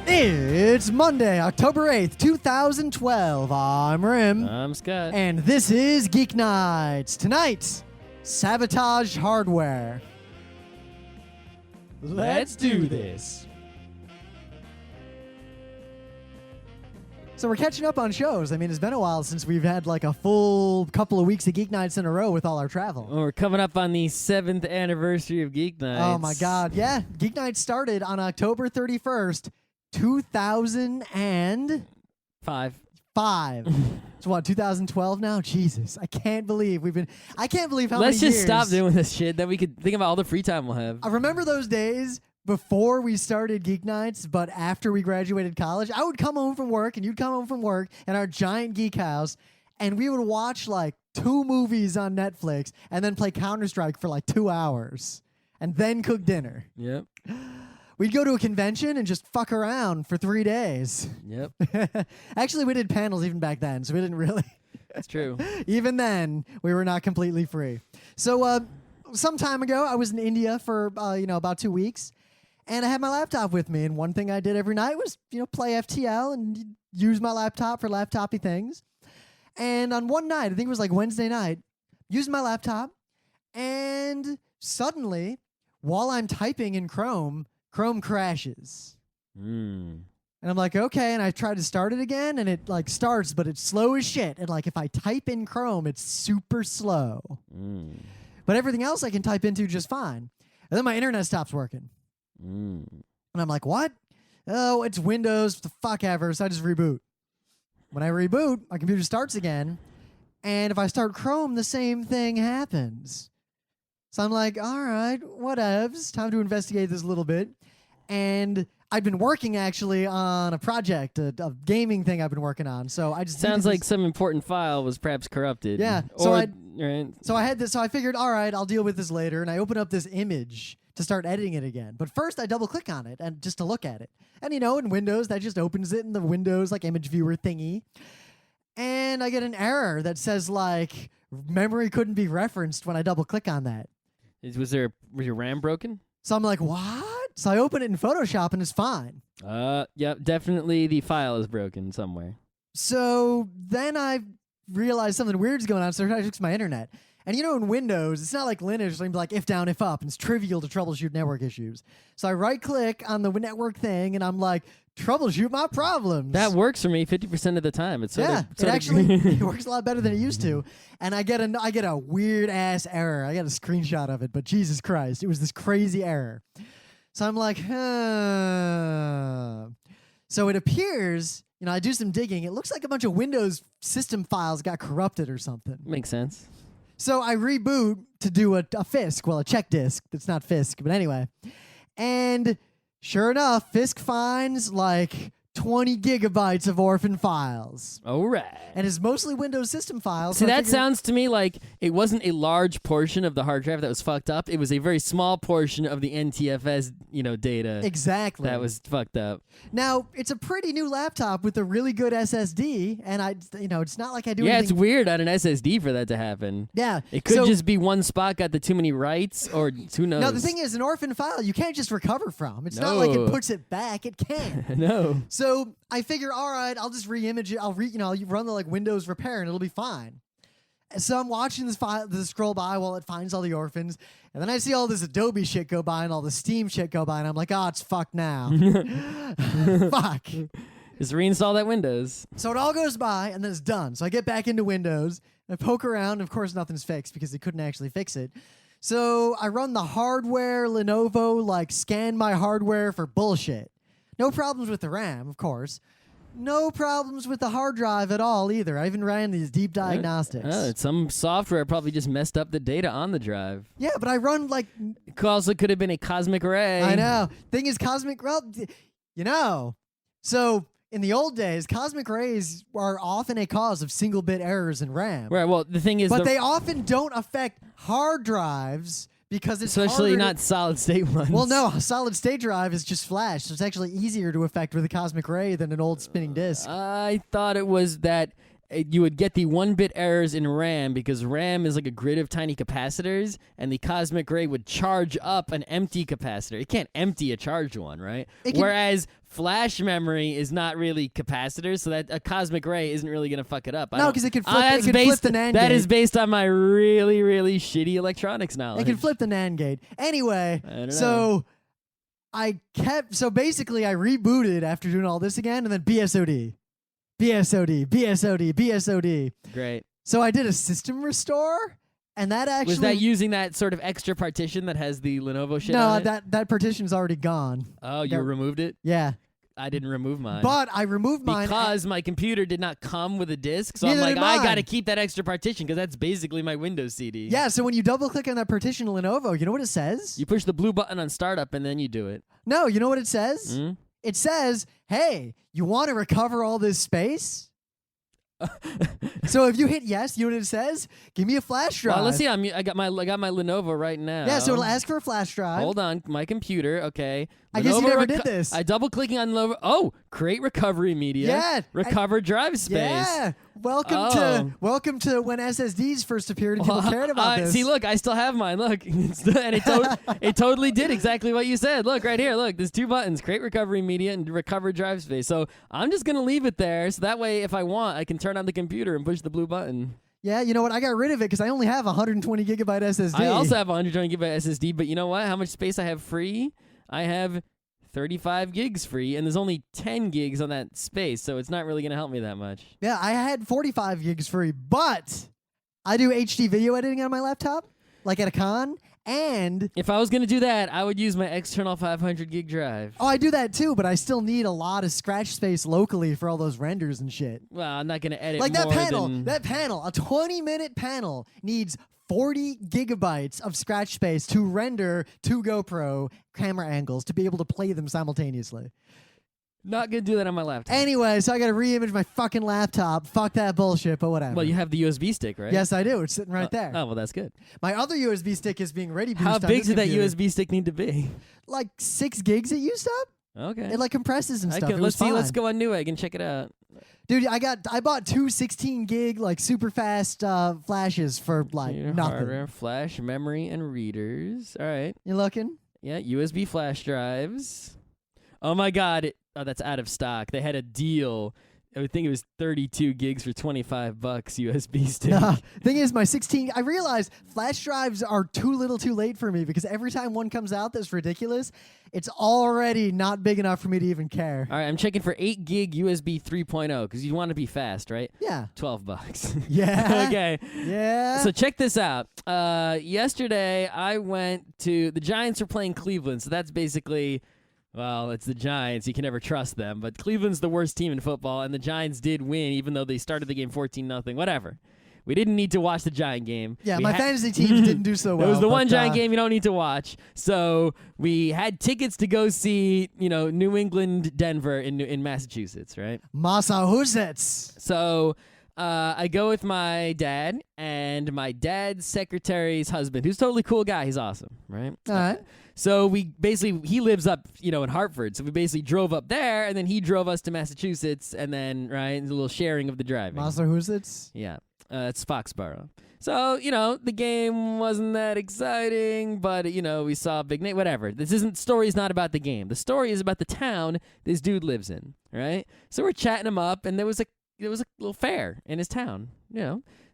It's Monday, October 8th, 2012. I'm Rim. I'm Scott. And this is Geeknights. Tonight, Sabotage hardware. Let's do this. So we're catching up on shows. I mean, it's been a while since we've had like a full couple of weeks of Geeknights in a row with all our travel. Well, we're coming up on the 7th anniversary of Geeknights. Oh my God. Yeah. Geeknights started on October 31st, 2005. It's what, 2012 now? Jesus. I can't believe how Let's many just years. stop doing this shit. Then we could think about all the free time we'll have. I remember those days before we started Geeknights, but after we graduated college. I would come home from work and you'd come home from work in our giant geek house, and we would watch like 2 movies on Netflix and then play Counter-Strike for like 2 hours and then cook dinner. Yep. We'd go to a convention and just fuck around for 3 days. Yep. Actually, we did panels even back then, so we didn't really. That's true. Even then, we were not completely free. So some time ago, I was in India for about 2 weeks, and I had my laptop with me. And one thing I did every night was play FTL and use my laptop for laptopy things. And on one night, I think it was like Wednesday night, used my laptop, and suddenly, while I'm typing in Chrome crashes. And I'm like, okay, and I tried to start it again, and it like starts, but it's slow as shit. And like if I type in Chrome, it's super slow. But everything else I can type into just fine. And then my internet stops working. And I'm like, what? Oh, it's Windows, the fuck ever. So I just reboot. When I reboot, my computer starts again. And if I start Chrome, the same thing happens. So I'm like, all right, whatevs. Time to investigate this a little bit. And I've been working actually on a project, a gaming thing I've been working on. So I just sounds like some important file was perhaps corrupted. Yeah. Right. So I had this. So I figured, all right, I'll deal with this later. And I opened up this image to start editing it again. But first, I double click on it and just to look at it. And in Windows, that just opens it in the Windows like image viewer thingy. And I get an error that says like memory couldn't be referenced when I double click on that. Was your RAM broken? So I'm like, what? So I open it in Photoshop and it's fine. Yep, definitely the file is broken somewhere. So then I realized something weird's going on, so I fixed my internet. And in Windows, it's not like Linux, where you like if down, if up, and it's trivial to troubleshoot network issues. So I right-click on the network thing, and I'm like, troubleshoot my problems. That works for me 50% of the time. It works a lot better than it used to. And I get a weird ass error. I got a screenshot of it, but Jesus Christ, it was this crazy error. So I'm like, huh. So it appears, I do some digging. It looks like a bunch of Windows system files got corrupted or something. Makes sense. So I reboot to do a Fisk, a check disk. That's not Fisk, but anyway. And sure enough, Fisk finds like 20 gigabytes of orphan files. All right. And it's mostly Windows system files. See, that sounds to me like it wasn't a large portion of the hard drive that was fucked up. It was a very small portion of the NTFS, data. Exactly. That was fucked up. Now, it's a pretty new laptop with a really good SSD, and it's not like I do Yeah, anything. it's weird on an SSD for that to happen. Yeah. It could just be one spot got the too many writes, or who knows. No, the thing is, an orphan file you can't just recover from. It's not like it puts it back. It can't. No. So I figure, all right, I'll just re-image it. I'll run the like Windows repair and it'll be fine. And so I'm watching this scroll by while it finds all the orphans, and then I see all this Adobe shit go by and all the Steam shit go by, and I'm like, oh, it's fucked now. Fuck. Just reinstall that Windows. So it all goes by and then it's done. So I get back into Windows, and I poke around, and of course nothing's fixed because they couldn't actually fix it. So I run the hardware Lenovo, scan my hardware for bullshit. No problems with the RAM, of course. No problems with the hard drive at all either. I even ran these deep diagnostics. Some software probably just messed up the data on the drive. Yeah, but I run It also could have been a cosmic ray. I know. Thing is, so in the old days, cosmic rays are often a cause of single-bit errors in RAM. Right, well, the thing is... But they often don't affect hard drives because it's especially not solid-state ones. Well, no, a solid-state drive is just flash, so it's actually easier to affect with a cosmic ray than an old spinning disk. I thought it was that you would get the 1-bit errors in RAM because RAM is like a grid of tiny capacitors, and the cosmic ray would charge up an empty capacitor. It can't empty a charged one, right? Whereas flash memory is not really capacitors, so that a cosmic ray isn't really going to fuck it up. No, because it could flip, flip the NAND gate. That is based on my really, really shitty electronics knowledge. It can flip the NAND gate. Anyway, so basically I rebooted after doing all this again, and then BSOD. Great. So I did a system restore, and that actually... Was that using that sort of extra partition that has the Lenovo shit on it? No, that partition's already gone. Oh, you removed it? Yeah. I didn't remove mine. But I removed mine because my computer did not come with a disk, so I'm like, I gotta keep that extra partition because that's basically my Windows CD. Yeah, so when you double-click on that partition in Lenovo, you know what it says? You push the blue button on startup, and then you do it. No, you know what it says? Mm-hmm. It says, hey, you want to recover all this space? So if you hit yes, you know what it says? Give me a flash drive. Well, let's see. I got my Lenovo right now. Yeah, so it'll ask for a flash drive. Hold on, my computer. Okay. I guess you never did this. I double-clicking on Lenovo. Oh, create recovery media. Yeah. Recover drive space. Yeah. Welcome to when SSDs first appeared and people cared about this. See, look, I still have mine. Look, and it totally did exactly what you said. Look right here. Look, there's 2 buttons: create recovery media and recover drive space. So I'm just gonna leave it there, so that way, if I want, I can turn on the computer and push the blue button. Yeah, you know what? I got rid of it because I only have 120 gigabyte SSD. I also have 120 gigabyte SSD, but you know what? How much space I have free? I have 35 gigs free, and there's only 10 gigs on that space, so it's not really going to help me that much. Yeah, I had 45 gigs free, but I do HD video editing on my laptop, like at a con, and... If I was going to do that, I would use my external 500 gig drive. Oh, I do that too, but I still need a lot of scratch space locally for all those renders and shit. Well, I'm not going to edit like more that panel, a 20-minute panel needs 40 gigabytes of scratch space to render 2 GoPro camera angles to be able to play them simultaneously. Not gonna do that on my laptop. Anyway, so I gotta re-image my fucking laptop. Fuck that bullshit, but whatever. Well, you have the USB stick, right? Yes, I do. It's sitting right there. Oh, well, that's good. My other USB stick is being ready. How big did that USB stick need to be? Like 6 gigs it used up. Okay. It like compresses and stuff. Let's see. Let's go on Newegg and check it out. Dude, I bought 2 16 gig like super fast flashes for like nothing. Hardware, flash, memory, and readers. All right. You looking? Yeah, USB flash drives. Oh my God! That's out of stock. They had a deal. I think it was 32 gigs for $25 USB stick. Thing is, my 16. I realized flash drives are too little, too late for me because every time one comes out that's ridiculous, it's already not big enough for me to even care. All right, I'm checking for 8 gig USB 3.0 because you want to be fast, right? Yeah. $12. Yeah. Okay. Yeah. So check this out. Yesterday, I went to the Giants are playing Cleveland, so that's basically. Well, it's the Giants. You can never trust them. But Cleveland's the worst team in football, and the Giants did win, even though they started the game 14-0. Whatever. We didn't need to watch the Giant game. Yeah, my fantasy teams didn't do so well. It was the one Giant game you don't need to watch. So we had tickets to go see, New England, Denver in Massachusetts, right? Massachusetts. So I go with my dad and my dad's secretary's husband, who's a totally cool guy. He's awesome, right? All right. So he lives up, in Hartford. So we basically drove up there, and then he drove us to Massachusetts, and then, right, a little sharing of the driving. Massachusetts? Yeah. It's Foxborough. So, the game wasn't that exciting, but, we saw a big name, whatever. Story is not about the game. The story is about the town this dude lives in, right? So we're chatting him up, and there was a little fair in his town,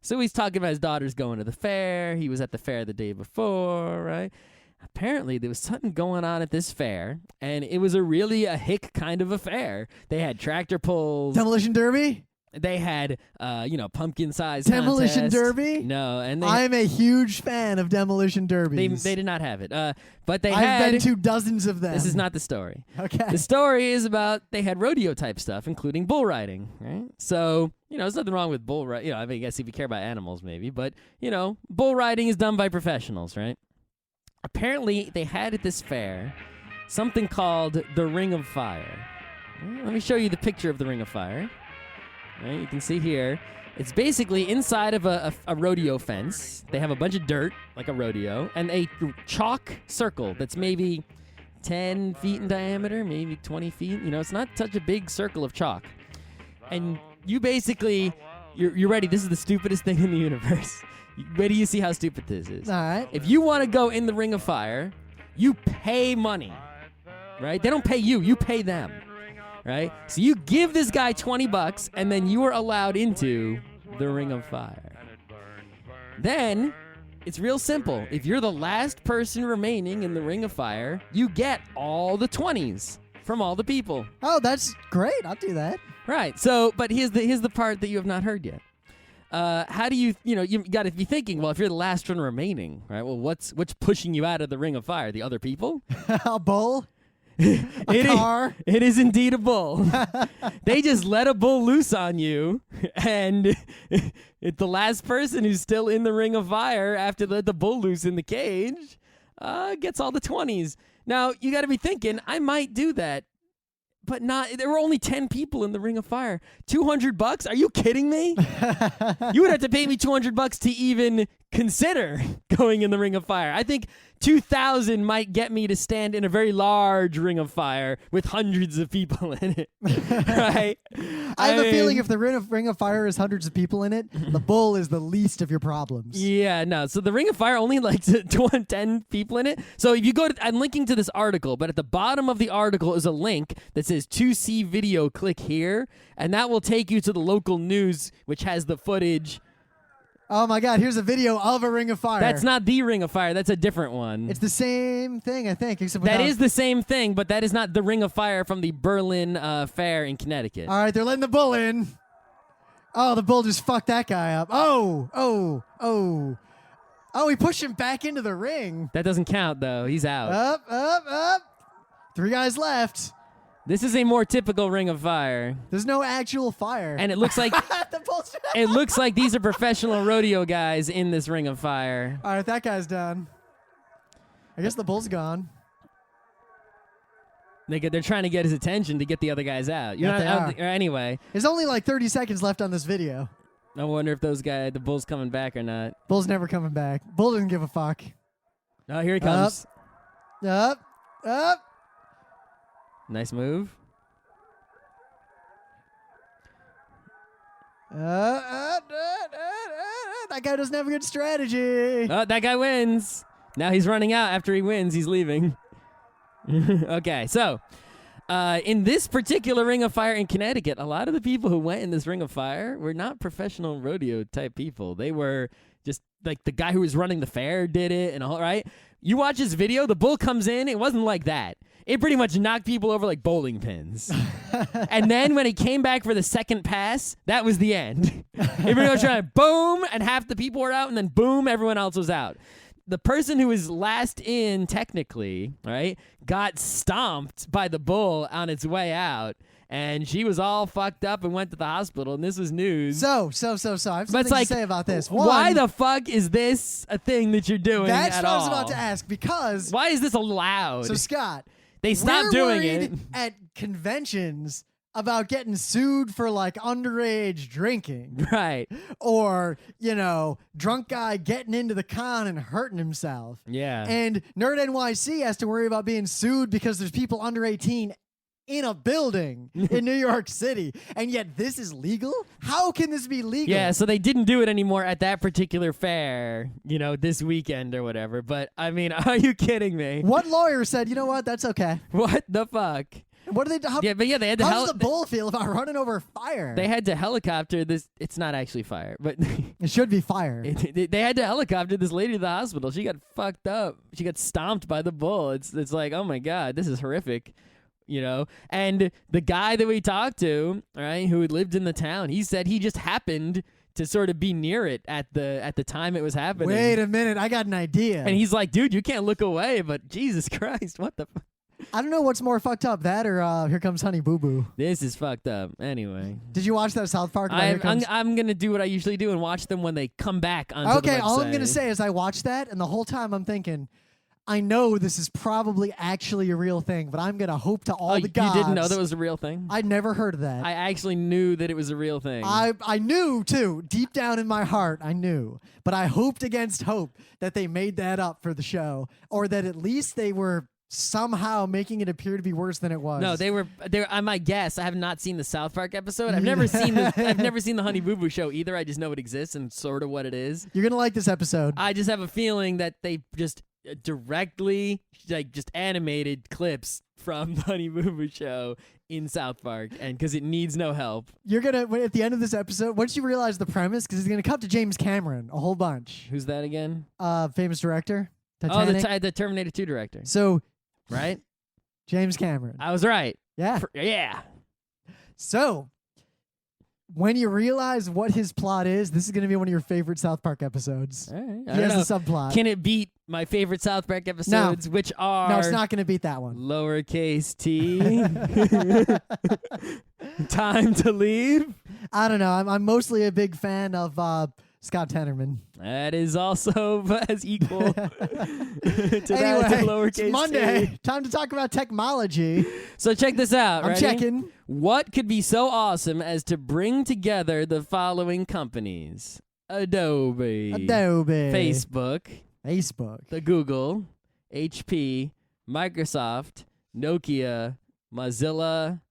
So he's talking about his daughter's going to the fair. He was at the fair the day before, right? Apparently, there was something going on at this fair, and it was a hick kind of a fair. They had tractor pulls. Demolition Derby? They had, pumpkin-sized Demolition contest. Derby? No, and I'm a huge fan of Demolition Derbies. They did not have it, but I've been to dozens of them. This is not the story. Okay. The story is about they had rodeo-type stuff, including bull riding, right? So, there's nothing wrong with bull riding. I guess if you care about animals, maybe. But, bull riding is done by professionals, right? Apparently, they had at this fair something called the Ring of Fire. Let me show you the picture of the Ring of Fire. Right, you can see here. It's basically inside of a rodeo fence. They have a bunch of dirt, like a rodeo, and a chalk circle that's maybe 10 feet in diameter, maybe 20 feet. It's not such a big circle of chalk. And you basically You're ready. This is the stupidest thing in the universe. Wait till you see how stupid this is. All right. If you want to go in the Ring of Fire, you pay money, right? They don't pay you. You pay them, right? So you give this guy $20, and then you are allowed into the Ring of Fire. Then it's real simple. If you're the last person remaining in the Ring of Fire, you get all the 20s from all the people. Oh, that's great. I'll do that. Right. So, but here's the part that you have not heard yet. How do you got to be thinking, well, if you're the last one remaining, right? Well, what's pushing you out of the Ring of Fire? The other people? A bull? A car? It is indeed a bull. They just let a bull loose on you, and it's the last person who's still in the Ring of Fire after they let the bull loose in the cage gets all the 20s. Now, you got to be thinking, I might do that. But there were only 10 people in the Ring of Fire. $200? Are you kidding me? You would have to pay me $200 to even consider going in the Ring of Fire. I think 2,000 might get me to stand in a very large Ring of Fire with hundreds of people in it. Right? I have a feeling if the Ring of Fire is hundreds of people in it, the bull is the least of your problems. Yeah, no. So the Ring of Fire only like 10 people in it. So if you go to, I'm linking to this article, but at the bottom of the article is a link that says to see video, click here, and that will take you to the local news, which has the footage. Oh my God, here's a video of a Ring of Fire. That's not the Ring of Fire. That's a different one. It's the same thing, I think. Except that is the same thing, but that is not the Ring of Fire from the Berlin Fair in Connecticut. All right, they're letting the bull in. Oh, the bull just fucked that guy up. Oh, he pushed him back into the ring. That doesn't count, though. He's out. Up. 3 guys left. This is a more typical Ring of Fire. There's no actual fire. And it looks like it looks like these are professional rodeo guys in this Ring of Fire. All right, that guy's done. I guess the bull's gone. They're trying to get his attention to get the other guys out. Anyway. There's only like 30 seconds left on this video. I wonder if the bull's coming back or not. Bull's never coming back. Bull doesn't give a fuck. Oh, here he comes. Up. Nice move. That guy doesn't have a good strategy. Oh, that guy wins. Now he's running out. After he wins, he's leaving. Okay, so in this particular Ring of Fire in Connecticut, a lot of the people who went in this Ring of Fire were not professional rodeo type people. They were just like the guy who was running the fair did it and all, right? You watch this video, the bull comes in, it wasn't like that. It pretty much knocked people over like bowling pins. And then when it came back for the second pass, that was the end. Everybody was trying to boom, and half the people were out, and then boom, everyone else was out. The person who was last in, technically, right, got stomped by the bull on its way out, and she was all fucked up and went to the hospital, and this was news. So, I have something to say about this. Why the fuck is this a thing that you're doing That's at what all? I was about to ask, because... Why is this allowed? So, Scott... They stopped doing it at conventions about getting sued for like underage drinking. Right. Or, drunk guy getting into the con and hurting himself. Yeah. And Nerd NYC has to worry about being sued because there's people under 18 in a building in New York City, and yet this is legal? How can this be legal? Yeah, so they didn't do it anymore at that particular fair, this weekend or whatever. But, I mean, are you kidding me? What lawyer said, you know what, that's okay? What the fuck? What do they do? They had to how does the bull feel about running over fire? They had to helicopter this. It's not actually fire, but... It should be fire. They had to helicopter this lady to the hospital. She got fucked up. She got stomped by the bull. It's like, oh my God, this is horrific. And the guy that we talked to, right, who had lived in the town, he said he just happened to sort of be near it at the time it was happening. Wait a minute, I got an idea. And he's like, dude, you can't look away, but Jesus Christ, what the fuck? I don't know what's more fucked up, that or Here Comes Honey Boo Boo. This is fucked up. Anyway. Did you watch that South Park? I'm going to do what I usually do and watch them when they come back onto the website. All I'm going to say is I watched that, and the whole time I'm thinking... I know this is probably actually a real thing, but I'm going to hope to all the gods. You didn't know that was a real thing? I'd never heard of that. I actually knew that it was a real thing. I knew, too. Deep down in my heart, I knew. But I hoped against hope that they made that up for the show, or that at least they were somehow making it appear to be worse than it was. No, they were. I might guess. I have not seen the South Park episode. I've never seen the. I've never seen the Honey Boo Boo show either. I just know it exists and sort of what it is. You're gonna like this episode. I just have a feeling that they just directly just animated clips from the Honey Boo Boo show in South Park, and because it needs no help. You're gonna at the end of this episode, once you realize the premise, because it's gonna cut to James Cameron a whole bunch. Who's that again? Famous director. Titanic. Oh, the Terminator 2 director. So, Right? James Cameron. I was right. Yeah. Yeah. So, when you realize what his plot is, this is going to be one of your favorite South Park episodes. All right. He has a subplot. Can it beat my favorite South Park episodes, which are No, it's not going to beat that one. lowercase t, time to leave? I don't know. I'm mostly a big fan of Scott Tenorman. That is also as equal to that Anyway, to lowercase it's Monday. t. Time to talk about technology. So check this out. I'm Ready? checking. What could be so awesome as to bring together the following companies? Adobe, Facebook, the Google, HP, Microsoft, Nokia, Mozilla,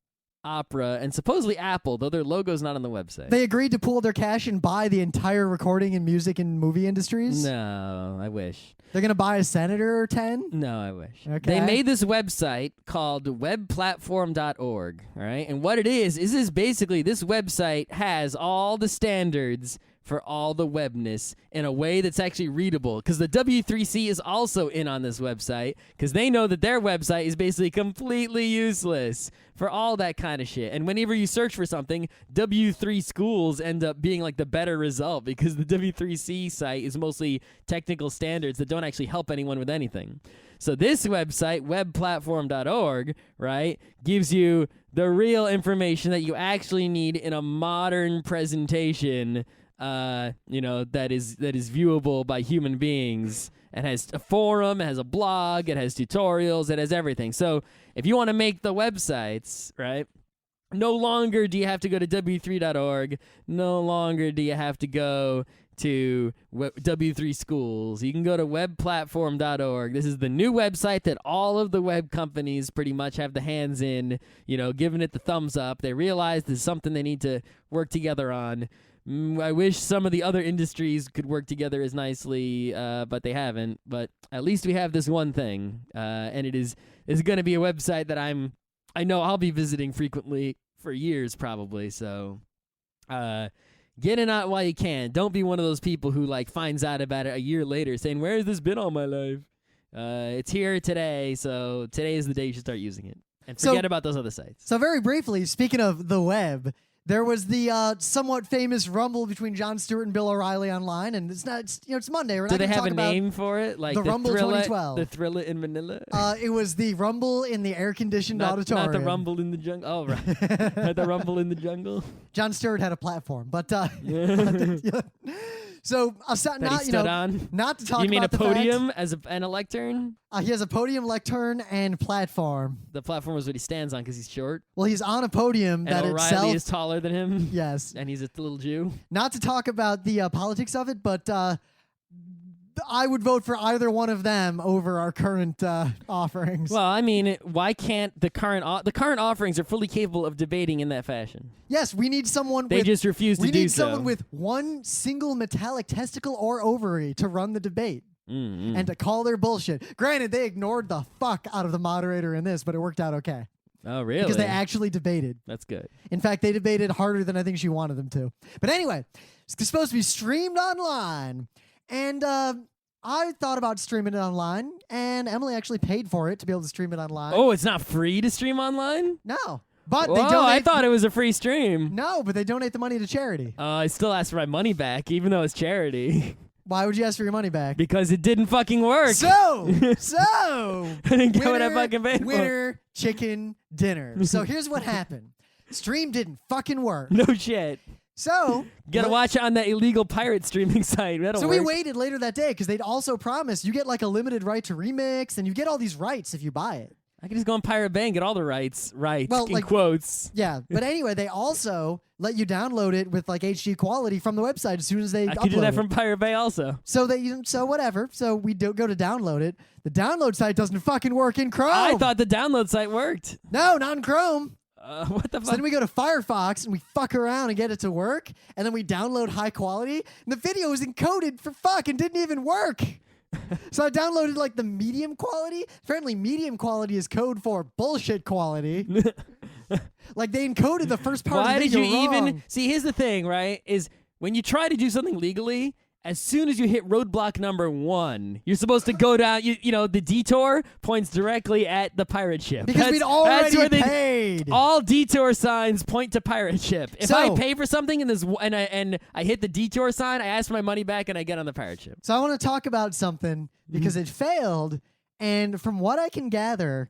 Opera, and supposedly Apple, though their logo's not on the website. They agreed to pool their cash and buy the entire recording and music and movie industries. No, I wish. They're going to buy a senator or 10? No, I wish. Okay. They made this website called webplatform.org, all right? And what it is basically this website has all the standards for all the webness in a way that's actually readable, because the W3C is also in on this website because they know that their website is basically completely useless for all that kind of shit. And whenever you search for something, W3 schools end up being like the better result because the W3C site is mostly technical standards that don't actually help anyone with anything. So this website, webplatform.org, right, gives you the real information that you actually need in a modern presentation, that is viewable by human beings. It has a forum, it has a blog, it has tutorials, it has everything. So if you want to make the websites, right, no longer do you have to go to w3.org, no longer do you have to go to W3 schools. You can go to webplatform.org. This is the new website that all of the web companies pretty much have the hands in, giving it the thumbs up. They realize there's something they need to work together on. I wish some of the other industries could work together as nicely, but they haven't. But at least we have this one thing, and it's going to be a website that I know I'll be visiting frequently for years probably. So get in on it while you can. Don't be one of those people who finds out about it a year later saying, "Where has this been all my life?" It's here today, so today is the day you should start using it. And forget about those other sites. So very briefly, speaking of the web, there was the somewhat famous rumble between Jon Stewart and Bill O'Reilly online, and it's Monday. We're not Do they gonna have talk a name for it? Like the Rumble Thriller, 2012. The Thriller in Manila? It was the rumble in the air-conditioned auditorium. Not the Rumble in the Jungle. Oh, right. Not the Rumble in the Jungle. Jon Stewart had a platform, but so not to talk You mean about a the podium fact, and a lectern? he has a podium, lectern, and platform. The platform is what he stands on because he's short. Well, he's on a podium And that O'Reilly itself is taller than him. Yes. And he's a little Jew. Not to talk about the politics of it, but I would vote for either one of them over our current offerings. Well, I mean, why can't the current offerings are fully capable of debating in that fashion? Yes, we need someone They just refuse to do so. We need someone with one single metallic testicle or ovary to run the debate. Mm-hmm. And to call their bullshit. Granted, they ignored the fuck out of the moderator in this, but it worked out okay. Oh, really? Because they actually debated. That's good. In fact, they debated harder than I think she wanted them to. But anyway, it's supposed to be streamed online. And I thought about streaming it online, and Emily actually paid for it to be able to stream it online. Oh, it's not free to stream online? No. But Whoa, they donate. I thought it was a free stream. No, but they donate the money to charity. I still ask for my money back, even though it's charity. Why would you ask for your money back? Because it didn't fucking work. So I didn't get what I fucking paid for. Winner, chicken, dinner. So here's what happened. Stream didn't fucking work. No shit. So Gotta watch it on that illegal pirate streaming site. That'll work. we waited later that day because they'd also promised you get a limited right to remix, and you get all these rights if you buy it. I could just go on Pirate Bay and get all the rights, Well, in like- quotes. Yeah, but anyway, they also let you download it with like HD quality from the website as soon as they I upload could do that it. from Pirate Bay also. So whatever. So we do go to download it. The download site doesn't fucking work in Chrome. I thought the download site worked. No, not in Chrome. What the So fuck? then we go to Firefox and we fuck around and get it to work, and then we download high quality, and the video is encoded for fuck and didn't even work. So I downloaded like the medium quality. Apparently, medium quality is code for bullshit quality. Like they encoded the first part Why of the did video you wrong. even see? Here's the thing, right? Is when you try to do something legally, as soon as you hit roadblock number 1, you're supposed to go down. You know, the detour points directly at the pirate ship Because we'd that's already where paid. All detour signs point to pirate ship. If I So- pay for something and I hit the detour sign, I ask for my money back and I get on the pirate ship. So I want to talk about something because it failed, and from what I can gather,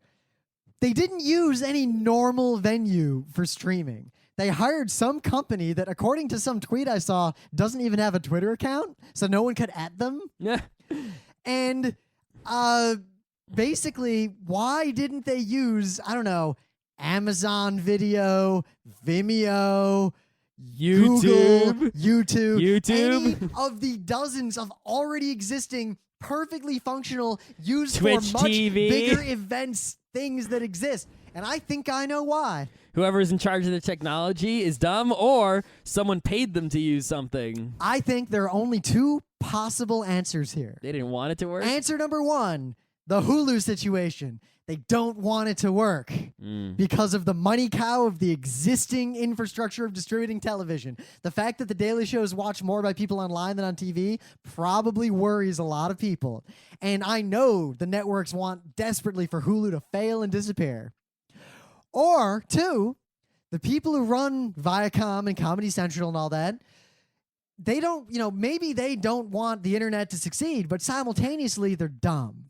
they didn't use any normal venue for streaming. They hired some company that, according to some tweet I saw, doesn't even have a Twitter account, so no one could @them. Yeah. And basically, why didn't they use, I don't know, Amazon Video, Vimeo, Google, YouTube, any of the dozens of already existing, perfectly functional, used Twitch for much TV. bigger events, things that exist. And I think I know why. Whoever's in charge of the technology is dumb, or someone paid them to use something. I think there are only two possible answers here. They didn't want it to work. Answer number one, the Hulu situation. They don't want it to work because of the money cow of the existing infrastructure of distributing television. The fact that The Daily Show is watched more by people online than on TV probably worries a lot of people. And I know the networks want desperately for Hulu to fail and disappear. Or, two, the people who run Viacom and Comedy Central and all that, they don't, maybe they don't want the internet to succeed, but simultaneously they're dumb.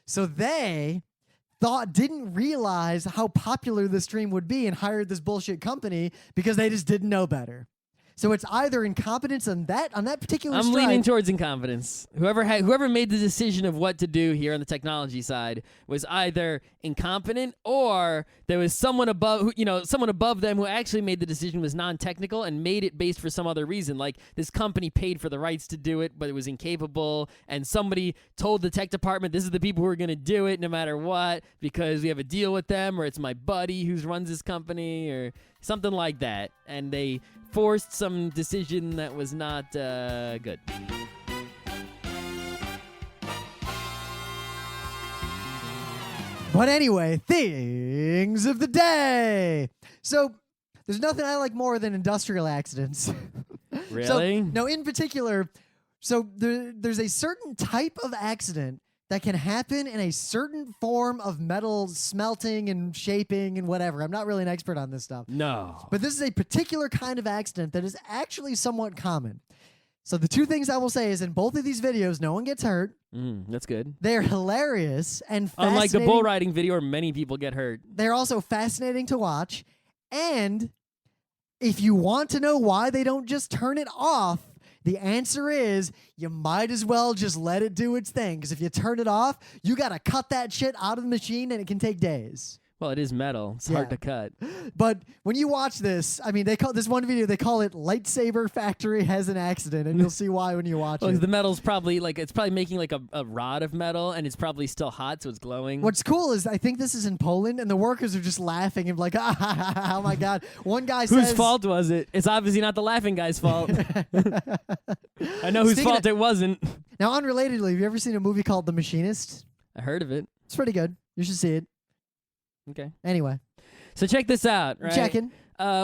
So they didn't realize how popular the stream would be and hired this bullshit company because they just didn't know better. So it's either incompetence on that particular I'm stripe. leaning towards incompetence. Whoever made the decision of what to do here on the technology side was either incompetent, or there was someone above them who actually made the decision, was non-technical and made it based for some other reason. Like this company paid for the rights to do it, but it was incapable, and somebody told the tech department, "This is the people who are going to do it no matter what because we have a deal with them, or it's my buddy who runs this company," or something like that, and they forced some decision that was not good. But anyway, things of the day. So there's nothing I like more than industrial accidents. Really? No, in particular, there's a certain type of accident that can happen in a certain form of metal smelting and shaping and whatever. I'm not really an expert on this stuff. No. But this is a particular kind of accident that is actually somewhat common. So the two things I will say is in both of these videos, no one gets hurt. That's good. They're hilarious and Unlike the fascinating. bull riding video where many people get hurt. They're also fascinating to watch. And if you want to know why they don't just turn it off, the answer is you might as well just let it do its thing. Because if you turn it off, you got to cut that shit out of the machine and it can take days. Well, it is metal. It's hard to cut. But when you watch this, I mean, they call this one video, they call it Lightsaber Factory Has an Accident, and you'll see why when you watch Well, 'cause it. the metal's probably it's probably making like a rod of metal, and it's probably still hot, so it's glowing. What's cool is I think this is in Poland, and the workers are just laughing and like, oh my God. One guy says... Whose fault was it? It's obviously not the laughing guy's fault. I know whose Speaking fault it wasn't. Now, unrelatedly, have you ever seen a movie called The Machinist? I heard of it. It's pretty good. You should see it. Okay. Anyway. So check this out, right? Checking.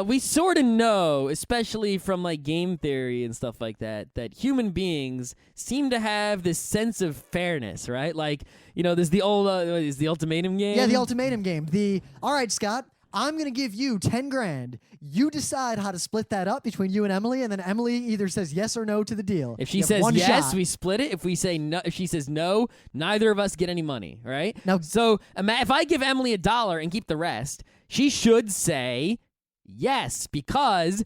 We sort of know, especially from like game theory and stuff like that human beings seem to have this sense of fairness, right? Like, there's the old, is the ultimatum game? Yeah, the ultimatum game. All right, Scott, I'm going to give you 10 grand. You decide how to split that up between you and Emily, and then Emily either says yes or no to the deal. If she You have says one yes, shot. we split it. If we say no, if she says no, neither of us get any money, right? Now- So if I give Emily $1 and keep the rest, she should say yes, because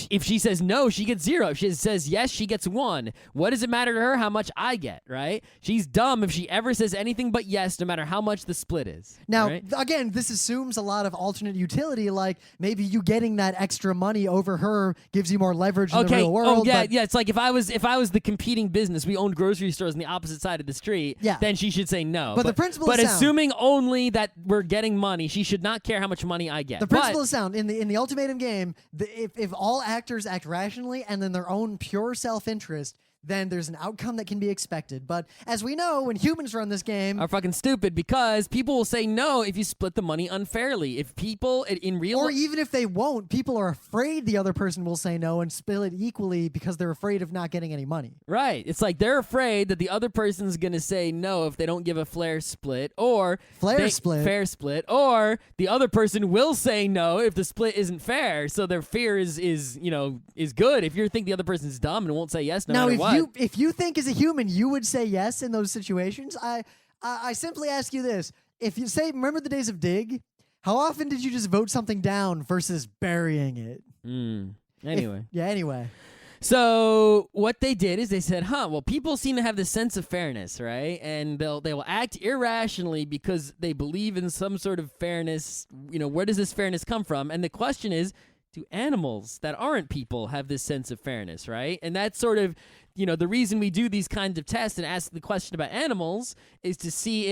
if she says no, she gets 0. If she says yes, she gets 1. What does it matter to her how much I get, right? She's dumb if she ever says anything but yes, no matter how much the split is. Now, right? again, this assumes a lot of alternate utility, like maybe you getting that extra money over her gives you more leverage in the real world. Oh, yeah, yeah. It's like if I was the competing business, we owned grocery stores on the opposite side of the street, then she should say no. But the principle is sound. Assuming only that we're getting money, she should not care how much money I get. The principle is sound. In the ultimatum game, if all actors act rationally and in their own pure self-interest, then there's an outcome that can be expected. But as we know, when humans run this game... are fucking stupid because people will say no if you split the money unfairly. If people in real... Or even if they won't, people are afraid the other person will say no and split it equally because they're afraid of not getting any money. Right. It's like they're afraid that the other person's going to say no if they don't give a fair split, or... fair split. Or the other person will say no if the split isn't fair. So their fear is good. If you think the other person's dumb and won't say yes no matter what... If you think as a human you would say yes in those situations, I simply ask you this. If you say, remember the days of Dig? How often did you just vote something down versus burying it? Anyway. So what they did is they said, well, people seem to have this sense of fairness, right? And they will act irrationally because they believe in some sort of fairness. Where does this fairness come from? And the question is, do animals that aren't people have this sense of fairness, right? And that's sort of, the reason we do these kinds of tests and ask the question about animals is to see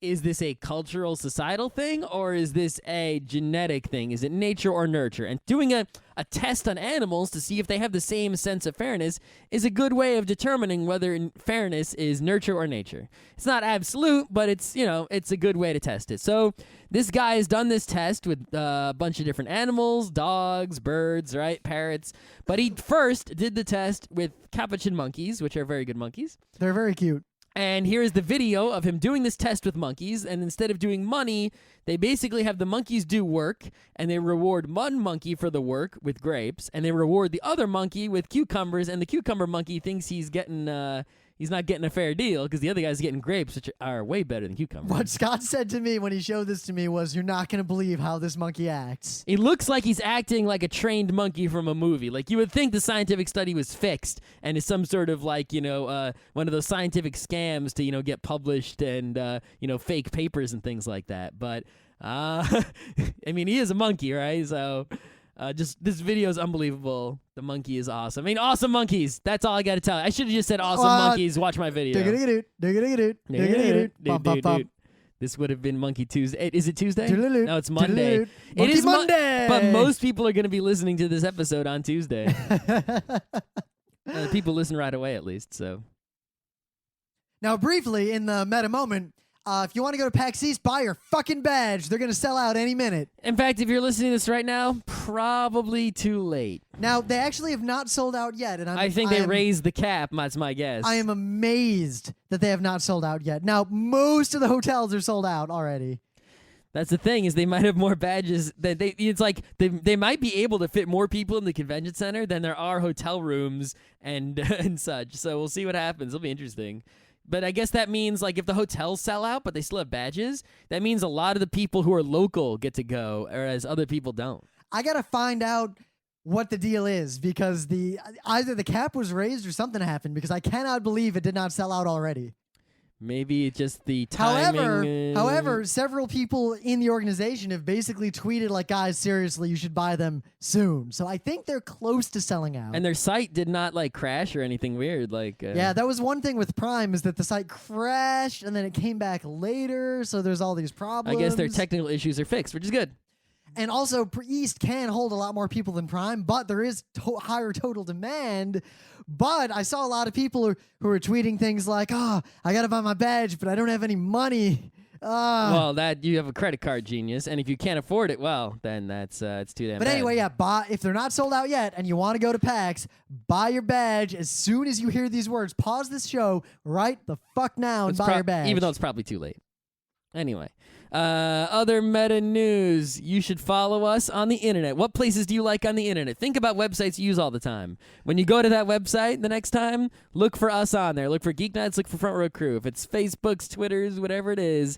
is this a cultural, societal thing, or is this a genetic thing? Is it nature or nurture? And doing a test on animals to see if they have the same sense of fairness is a good way of determining whether fairness is nurture or nature. It's not absolute, but it's a good way to test it. So this guy has done this test with a bunch of different animals, dogs, birds, right, parrots. But he first did the test with capuchin monkeys, which are very good monkeys. They're very cute. And here's the video of him doing this test with monkeys, and instead of doing money, they basically have the monkeys do work, and they reward one monkey for the work with grapes, and they reward the other monkey with cucumbers, and the cucumber monkey thinks he's not getting a fair deal because the other guy's getting grapes, which are way better than cucumbers. What Scott said to me when he showed this to me was, you're not going to believe how this monkey acts. It looks like he's acting like a trained monkey from a movie. Like, you would think the scientific study was fixed and is some sort of one of those scientific scams to, get published and, fake papers and things like that. But, I mean, he is a monkey, right? So... just this video is unbelievable. The monkey is awesome. I mean, awesome monkeys. That's all I got to tell you. I should have just said awesome monkeys. Watch my video. This would have been Monkey Tuesday. Is it Tuesday? No, it's Monday. It is Monday. But most people are going to be listening to this episode on Tuesday. People listen right away, at least. So now, briefly in the meta moment. If you want to go to PAX East, buy your fucking badge. They're going to sell out any minute. In fact, if you're listening to this right now, probably too late. Now, they actually have not sold out yet. And I think they raised the cap. That's my guess. I am amazed that they have not sold out yet. Now, most of the hotels are sold out already. That's the thing, is they might have more badges. It's like they might be able to fit more people in the convention center than there are hotel rooms and and such. So we'll see what happens. It'll be interesting. But I guess that means, like, if the hotels sell out but they still have badges, that means a lot of the people who are local get to go, whereas other people don't. I got to find out what the deal is, because either the cap was raised or something happened, because I cannot believe it did not sell out already. Maybe it's just the timing. However, several people in the organization have basically tweeted like, guys, seriously, you should buy them soon. So I think they're close to selling out. And their site did not like crash or anything weird. Yeah, that was one thing with Prime, is that the site crashed and then it came back later. So there's all these problems. I guess their technical issues are fixed, which is good. And also, East can hold a lot more people than Prime, but there is higher total demand. But I saw a lot of people who are tweeting things like, I got to buy my badge, but I don't have any money. Well, that you have a credit card, genius. And if you can't afford it, well, then it's too damn bad. But anyway, yeah, if they're not sold out yet and you want to go to PAX, buy your badge as soon as you hear these words. Pause this show right the fuck now and buy your badge. Even though it's probably too late. Anyway. Other meta news. You should follow us on the internet. What places do you like on the internet? Think about websites you use all the time. When you go to that website the next time, look for us on there. Look for Geeknights, look for Front Row Crew. If it's Facebook's, Twitter's, whatever it is,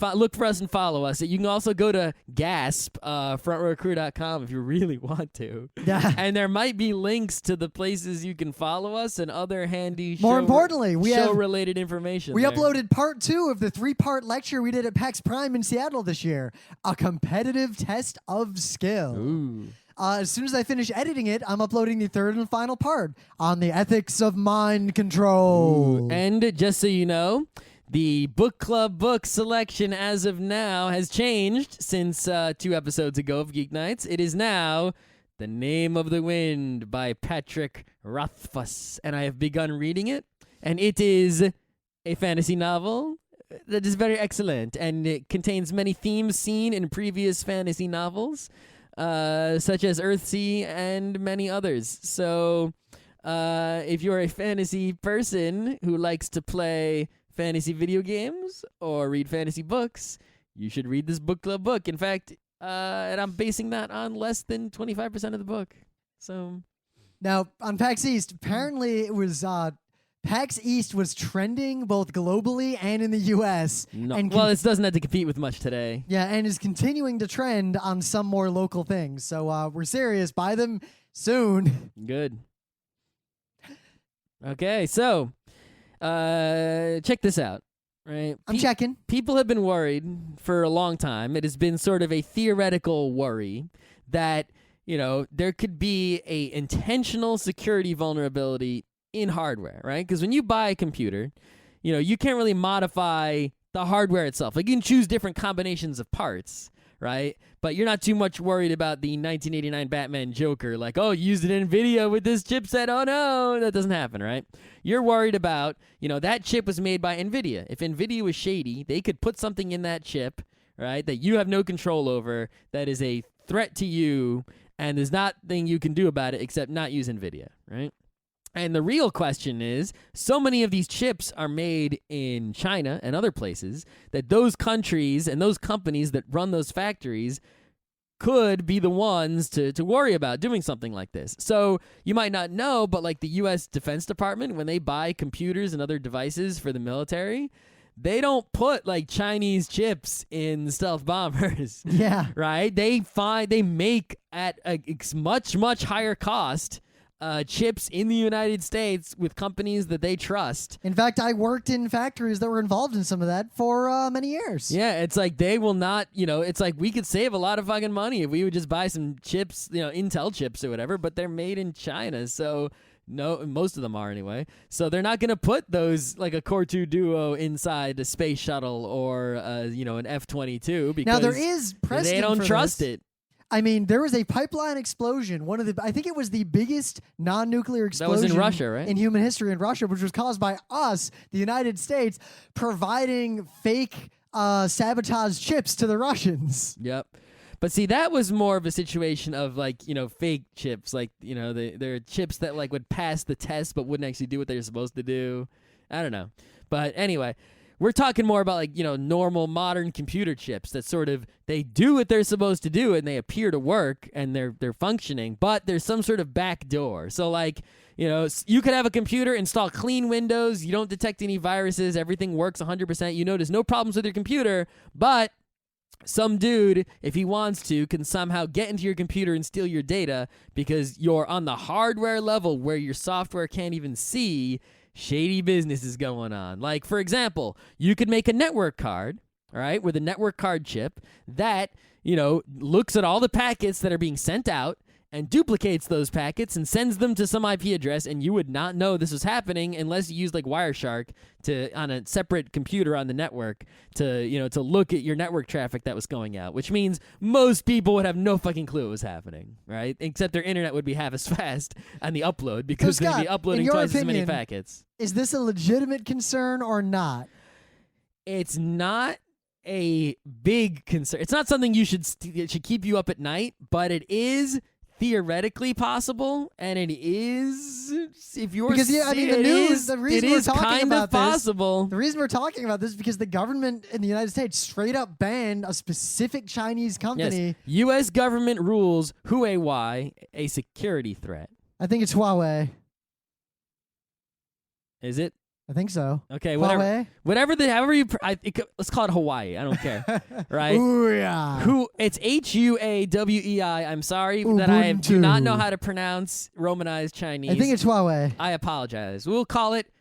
look for us and follow us. You can also go to Gasp, frontrowcrew.com if you really want to. Yeah. And there might be links to the places you can follow us and other handy More importantly, show-related information. We there. uploaded part 2 of the 3-part lecture we did at PAX Prime in Seattle this year. A competitive test of skill. Ooh. As soon as I finish editing it, I'm uploading the 3rd and final part on the ethics of mind control. Ooh. And just so you know, the book club book selection as of now has changed since 2 episodes ago of Geeknights. It is now The Name of the Wind by Patrick Rothfuss, and I have begun reading it, and it is a fantasy novel that is very excellent, and it contains many themes seen in previous fantasy novels, such as Earthsea and many others. So if you're a fantasy person who likes to play fantasy video games or read fantasy books, you should read this book club book. In fact, and I'm basing that on less than 25% of the book. So now on PAX East, apparently it was PAX East was trending both globally and in the U.S. no, and well, it doesn't have to compete with much today. Yeah, and is continuing to trend on some more local things. So we're serious. Buy them soon. Good. Okay, so check this out. Right, I'm checking. People have been worried for a long time. It has been sort of a theoretical worry that, there could be a intentional security vulnerability in hardware, right? Because when you buy a computer, you can't really modify the hardware itself. Like, you can choose different combinations of parts, right? But you're not too much worried about the 1989 Batman Joker, like, oh, used an NVIDIA with this chipset. Oh, no, that doesn't happen, right? You're worried about, that chip was made by NVIDIA. If NVIDIA was shady, they could put something in that chip, right, that you have no control over, that is a threat to you, and there's nothing you can do about it except not use NVIDIA, right? And the real question is, so many of these chips are made in China and other places that those countries and those companies that run those factories could be the ones to worry about doing something like this. So you might not know, but like the U.S. Defense Department, when they buy computers and other devices for the military, they don't put like Chinese chips in stealth bombers. Yeah. Right? They make at a much, much higher cost chips in the United States with companies that they trust. In fact, I worked in factories that were involved in some of that for many years. Yeah, it's like they will not, it's like we could save a lot of fucking money if we would just buy some chips, Intel chips or whatever, but they're made in China, so no, most of them are anyway. So they're not going to put those, like a Core 2 Duo inside a space shuttle or, an F-22 because now there is precedent they don't for trust this. it. I mean, there was a pipeline explosion. I think it was the biggest non-nuclear explosion that was in Russia, right? in human history in Russia, which was caused by us, the United States, providing fake sabotage chips to the Russians. Yep. But see, that was more of a situation of like, fake chips. Like, they're chips that like would pass the test but wouldn't actually do what they're supposed to do. I don't know. But anyway, we're talking more about like, normal modern computer chips that sort of, they do what they're supposed to do and they appear to work and they're functioning, but there's some sort of back door. So like, you could have a computer, install clean Windows, you don't detect any viruses, everything works 100%, you notice no problems with your computer, but some dude, if he wants to, can somehow get into your computer and steal your data because you're on the hardware level where your software can't even see. Shady business is going on. Like, for example, you could make a network card, all right, with a network card chip that, looks at all the packets that are being sent out and duplicates those packets and sends them to some IP address, and you would not know this was happening unless you used like Wireshark on a separate computer on the network to look at your network traffic that was going out, which means most people would have no fucking clue it was happening, right? Except their internet would be half as fast on the upload because So, Scott, they'd be uploading in your twice as many opinion, packets. Is this a legitimate concern or not? It's not a big concern. It's not something it should keep you up at night, but it is theoretically possible, and it is, if you're because the news, the reason we're talking about possible. The reason we're talking about this is because the government in the United States straight up banned a specific Chinese company. Yes. U.S. government rules Huawei a security threat. I think it's Huawei. Is it? I think so. Okay, Huawei? however you, let's call it Hawaii. I don't care, right? Ooh, yeah. It's Huawei. I'm sorry that I do not know how to pronounce Romanized Chinese. I think it's Huawei. I apologize. We'll call it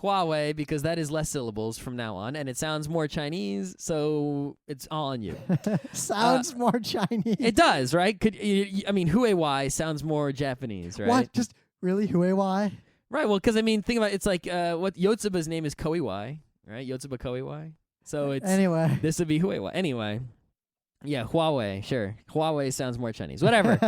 Huawei because that is less syllables from now on, and it sounds more Chinese, so it's all on you. Sounds more Chinese. It does, right? Huawei sounds more Japanese, right? What? Just really Huawei? Right, well, because, think about it. It's like what Yotsuba's name is Koiwai, right? Yotsuba Koiwai. So it's... Anyway. This would be Huawei. Anyway. Yeah, Huawei, sure. Huawei sounds more Chinese. Whatever.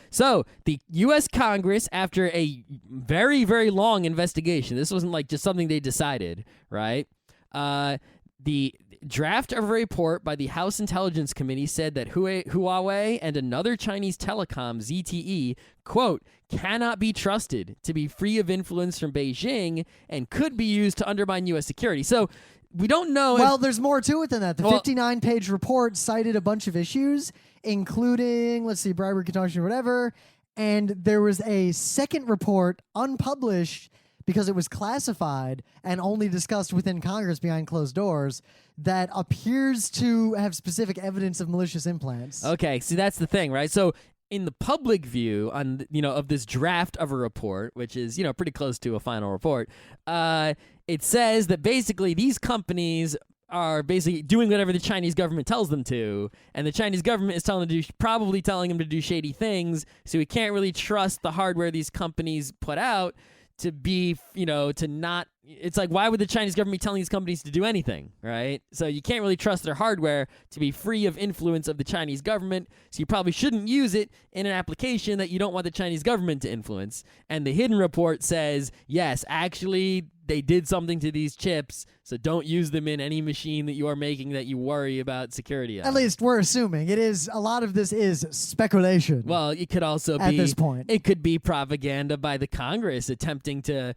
So the U.S. Congress, after a very, very long investigation, this wasn't like just something they decided, right? The draft of a report by the House Intelligence Committee said that Huawei and another Chinese telecom, ZTE, quote, cannot be trusted to be free of influence from Beijing and could be used to undermine U.S. security. So we don't know. Well, there's more to it than that. The 59-page report cited a bunch of issues, including, bribery, contortion, whatever. And there was a second report, unpublished, because it was classified and only discussed within Congress behind closed doors, that appears to have specific evidence of malicious implants. Okay, see, that's the thing, right? So in the public view on of this draft of a report, which is pretty close to a final report, it says that basically these companies are basically doing whatever the Chinese government tells them to, and the Chinese government is probably telling them to do shady things. So we can't really trust the hardware these companies put out to be, to not. It's like, why would the Chinese government be telling these companies to do anything, right? So you can't really trust their hardware to be free of influence of the Chinese government, so you probably shouldn't use it in an application that you don't want the Chinese government to influence. And the hidden report says, yes, actually, they did something to these chips, so don't use them in any machine that you are making that you worry about security on. At least we're assuming. A lot of this is speculation. Well, it could also be... At this point. It could be propaganda by the Congress attempting to,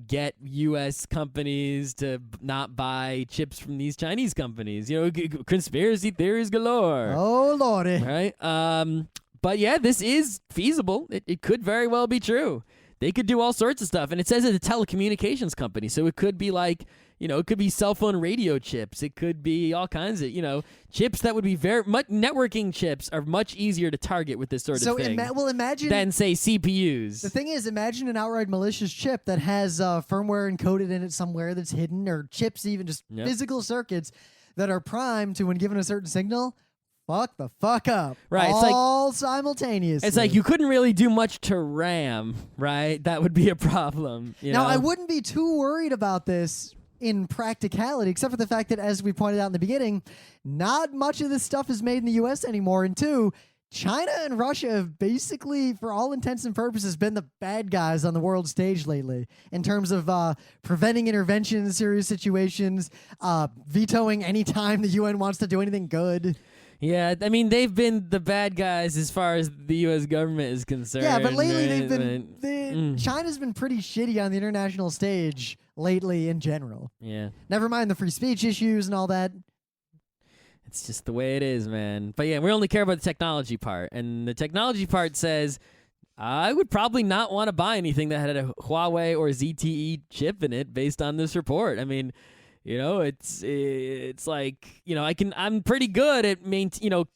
get U.S. companies to not buy chips from these Chinese companies. Conspiracy theories galore. Oh, Lordy. Right? But yeah, this is feasible. It could very well be true. They could do all sorts of stuff. And it says it's a telecommunications company. So it could be like, it could be cell phone radio chips. It could be all kinds of, chips that would be networking chips are much easier to target with this sort of thing. Imagine than, say, CPUs. The thing is, imagine an outright malicious chip that has firmware encoded in it somewhere that's hidden, or chips, even just physical circuits that are primed to, when given a certain signal, fuck the fuck up. Right. All simultaneously. It's like you couldn't really do much to RAM, right? That would be a problem. Now, I wouldn't be too worried about this in practicality, except for the fact that, as we pointed out in the beginning, not much of this stuff is made in the U.S. anymore. And two, China and Russia have basically, for all intents and purposes, been the bad guys on the world stage lately in terms of preventing intervention in serious situations, vetoing any time the UN wants to do anything good. Yeah, they've been the bad guys as far as the U.S. government is concerned. Yeah, but lately right? China's been pretty shitty on the international stage lately in general. Yeah. Never mind the free speech issues and all that. It's just the way it is, man. But yeah, we only care about the technology part. And the technology part says, I would probably not want to buy anything that had a Huawei or ZTE chip in it based on this report. It's like, I'm pretty good at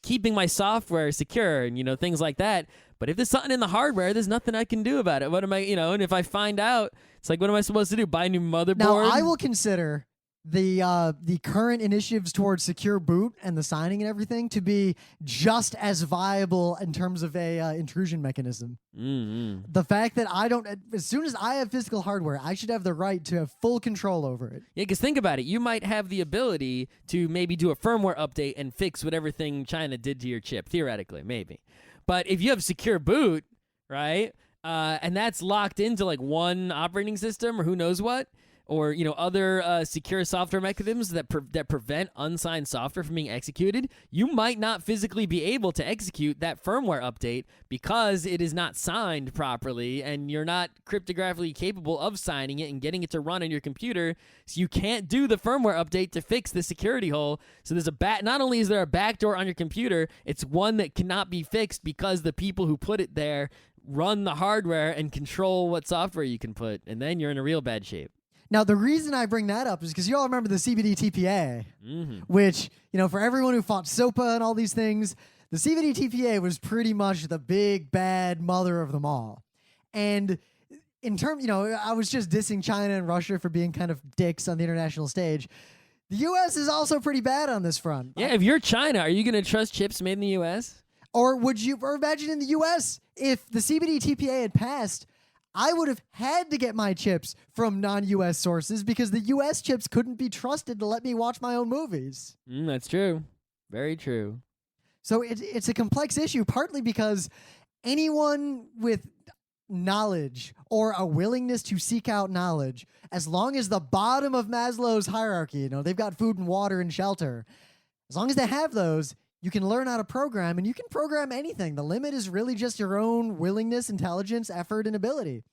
keeping my software secure and, things like that. But if there's something in the hardware, there's nothing I can do about it. What am I, and if I find out, it's like, what am I supposed to do? Buy a new motherboard? Now, I will consider the current initiatives towards secure boot and the signing and everything to be just as viable in terms of a intrusion mechanism. Mm-hmm. The fact that as soon as I have physical hardware, I should have the right to have full control over it. Yeah, because think about it. You might have the ability to maybe do a firmware update and fix whatever thing China did to your chip, theoretically, maybe. But if you have secure boot, right, and that's locked into like one operating system or who knows what, or other secure software mechanisms that prevent unsigned software from being executed, you might not physically be able to execute that firmware update because it is not signed properly, and you're not cryptographically capable of signing it and getting it to run on your computer. So you can't do the firmware update to fix the security hole. So there's not only is there a backdoor on your computer, it's one that cannot be fixed because the people who put it there run the hardware and control what software you can put, and then you're in a real bad shape. Now, the reason I bring that up is because you all remember the CBD TPA, which, for everyone who fought SOPA and all these things, the CBD TPA was pretty much the big, bad mother of them all. And in terms, I was just dissing China and Russia for being kind of dicks on the international stage. The U.S. is also pretty bad on this front. Yeah, if you're China, are you going to trust chips made in the U.S.? Or imagine in the U.S., if the CBD TPA had passed, I would have had to get my chips from non-U.S. sources because the U.S. chips couldn't be trusted to let me watch my own movies. That's true. Very true. So it's a complex issue, partly because anyone with knowledge or a willingness to seek out knowledge, as long as the bottom of Maslow's hierarchy, they've got food and water and shelter, as long as they have those, you can learn how to program, and you can program anything. The limit is really just your own willingness, intelligence, effort, and ability.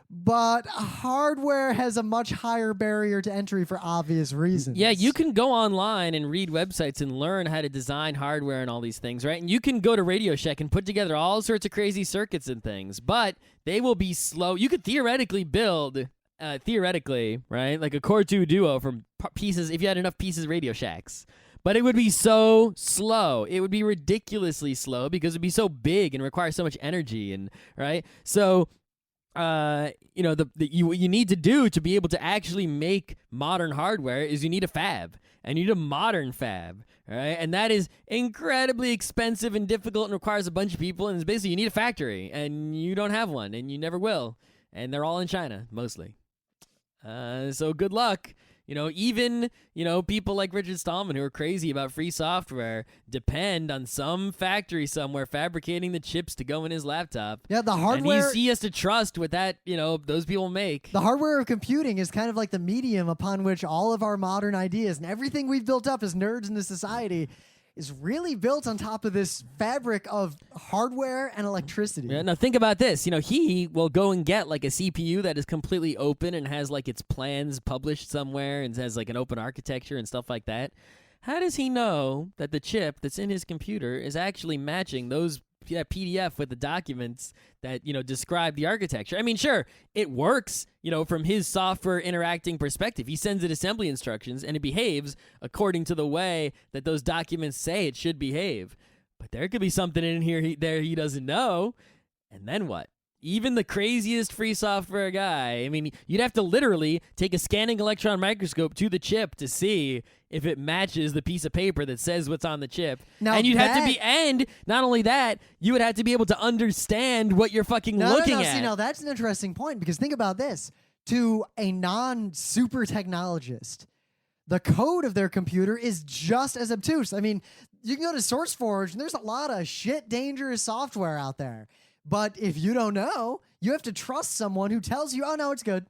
But hardware has a much higher barrier to entry for obvious reasons. Yeah, you can go online and read websites and learn how to design hardware and all these things, right? And you can go to Radio Shack and put together all sorts of crazy circuits and things, but they will be slow. You could theoretically build, right, like a Core 2 Duo from pieces, if you had enough pieces of Radio Shacks. But it would be so slow. It would be ridiculously slow because it would be so big and require so much energy, and right? So what you need to do to be able to actually make modern hardware is you need a fab, and you need a modern fab, right? And that is incredibly expensive and difficult and requires a bunch of people, and it's basically you need a factory, and you don't have one, and you never will, and they're all in China, mostly. So good luck. Even, people like Richard Stallman who are crazy about free software depend on some factory somewhere fabricating the chips to go in his laptop. Yeah, the hardware. And he has to trust what that, those people make. The hardware of computing is kind of like the medium upon which all of our modern ideas and everything we've built up as nerds in this society is really built on top of this fabric of hardware and electricity. Yeah, now think about this. He will go and get like a CPU that is completely open and has like its plans published somewhere and has like an open architecture and stuff like that. How does he know that the chip that's in his computer is actually matching those PDF with the documents that, describe the architecture? I mean, sure, it works, from his software interacting perspective. He sends it assembly instructions and it behaves according to the way that those documents say it should behave. But there could be something in here he doesn't know. And then what? Even the craziest free software guy, I mean, you'd have to literally take a scanning electron microscope to the chip to see if it matches the piece of paper that says what's on the chip. And not only that, you would have to be able to understand what you're fucking looking at. See, now that's an interesting point, because think about this. To a non-super technologist, the code of their computer is just as obtuse. I mean, you can go to SourceForge, and there's a lot of shit dangerous software out there. But if you don't know, you have to trust someone who tells you, oh, no, it's good.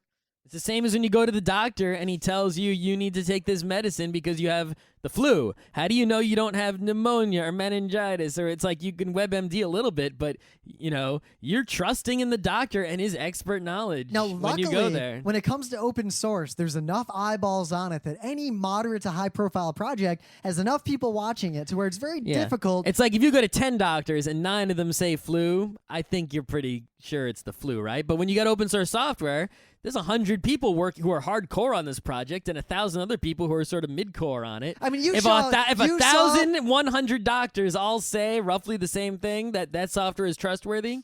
It's the same as when you go to the doctor and he tells you need to take this medicine because you have the flu. How do you know you don't have pneumonia or meningitis? Or it's like you can WebMD a little bit, but, you're trusting in the doctor and his expert knowledge now, when luckily, you go there. When it comes to open source, there's enough eyeballs on it that any moderate to high-profile project has enough people watching it to where it's very difficult. It's like if you go to 10 doctors and 9 of them say flu, I think you're pretty sure it's the flu, right? But when you got open source software, there's 100 people working who are hardcore on this project and 1,000 other people who are sort of mid-core on it. I mean, if 1,100 doctors all say roughly the same thing, that software is trustworthy,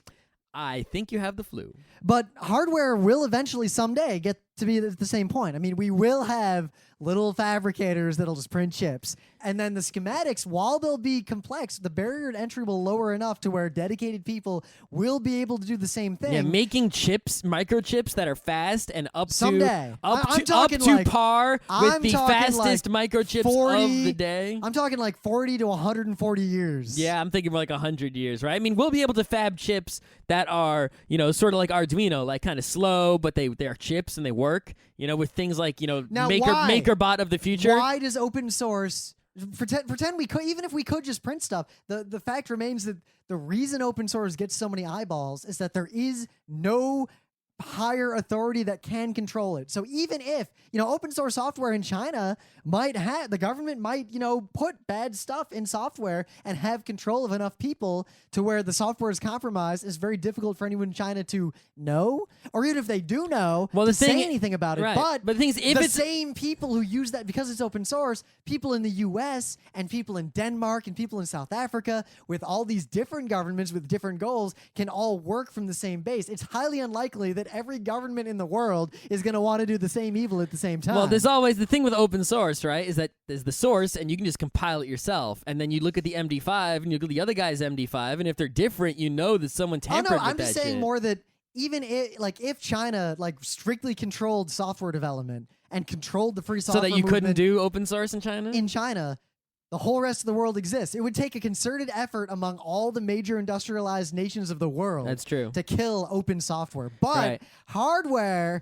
I think you have the flu. But hardware will eventually someday get to be at the same point. I mean, we will have little fabricators that'll just print chips. And then the schematics, while they'll be complex, the barrier to entry will lower enough to where dedicated people will be able to do the same thing. Yeah, making chips, microchips that are fast and up someday. to par with the fastest microchips of the day. I'm talking like 40 to 140 years. Yeah, I'm thinking like 100 years, right? I mean, we'll be able to fab chips that are, sort of like Arduino, like kind of slow, but they're chips and they work, with things like, now, MakerBot of the future. Why does open source pretend we could, even if we could just print stuff, the fact remains that the reason open source gets so many eyeballs is that there is no higher authority that can control it. So even if, open source software in China the government might, put bad stuff in software and have control of enough people to where the software is compromised, is very difficult for anyone in China to know, or even if they do know, to say anything about it. Right. But the thing is, if the it's same people who use that, because it's open source, people in the US and people in Denmark and people in South Africa with all these different governments with different goals can all work from the same base. It's highly unlikely that every government in the world is going to want to do the same evil at the same time. Well, there's always the thing with open source, right? Is that there's the source, and you can just compile it yourself, and then you look at the MD5, and you look at the other guy's MD5, and if they're different, you know that someone tampered with that I'm just saying shit. more that even if China strictly controlled software development and controlled the free software So that you couldn't movement do open source in China? in China, the whole rest of the world exists. It would take a concerted effort among all the major industrialized nations of the world. That's true. To kill open software. But hardware,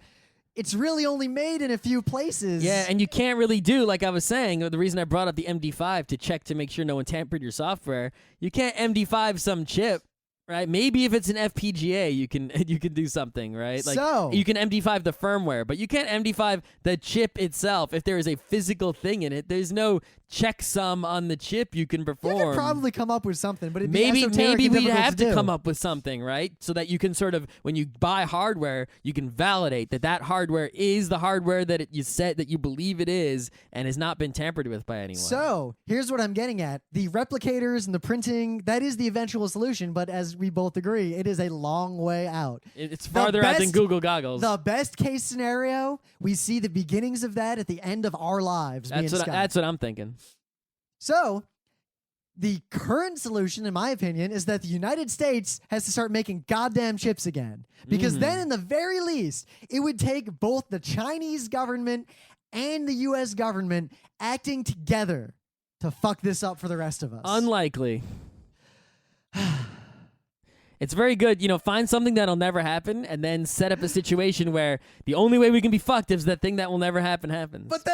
it's really only made in a few places. Yeah, and you can't really do, like I was saying, the reason I brought up the MD5 to check to make sure no one tampered your software, you can't MD5 some chip. Right, maybe if it's an FPGA, you can do something, right? Like So you can MD5 the firmware, but you can't MD5 the chip itself. If there is a physical thing in it, there's no checksum on the chip you can perform. you could probably come up with something, but it'd be maybe esoteric and we'd difficult have to to do. come up with something, right? So that you can sort of, when you buy hardware, you can validate that hardware is the hardware that you said that you believe it is and has not been tampered with by anyone. So here's what I'm getting at: the replicators and the printing, that is the eventual solution. But as we both agree, it is a long way out. It's farther out than Google goggles. The best case scenario, we see the beginnings of that at the end of our lives. That's what I'm thinking. So, the current solution, in my opinion, is that the United States has to start making goddamn chips again. Because then, in the very least, it would take both the Chinese government and the U.S. government acting together to fuck this up for the rest of us. Unlikely. It's very good, find something that'll never happen and then set up a situation where the only way we can be fucked is that thing that will never happen happens. But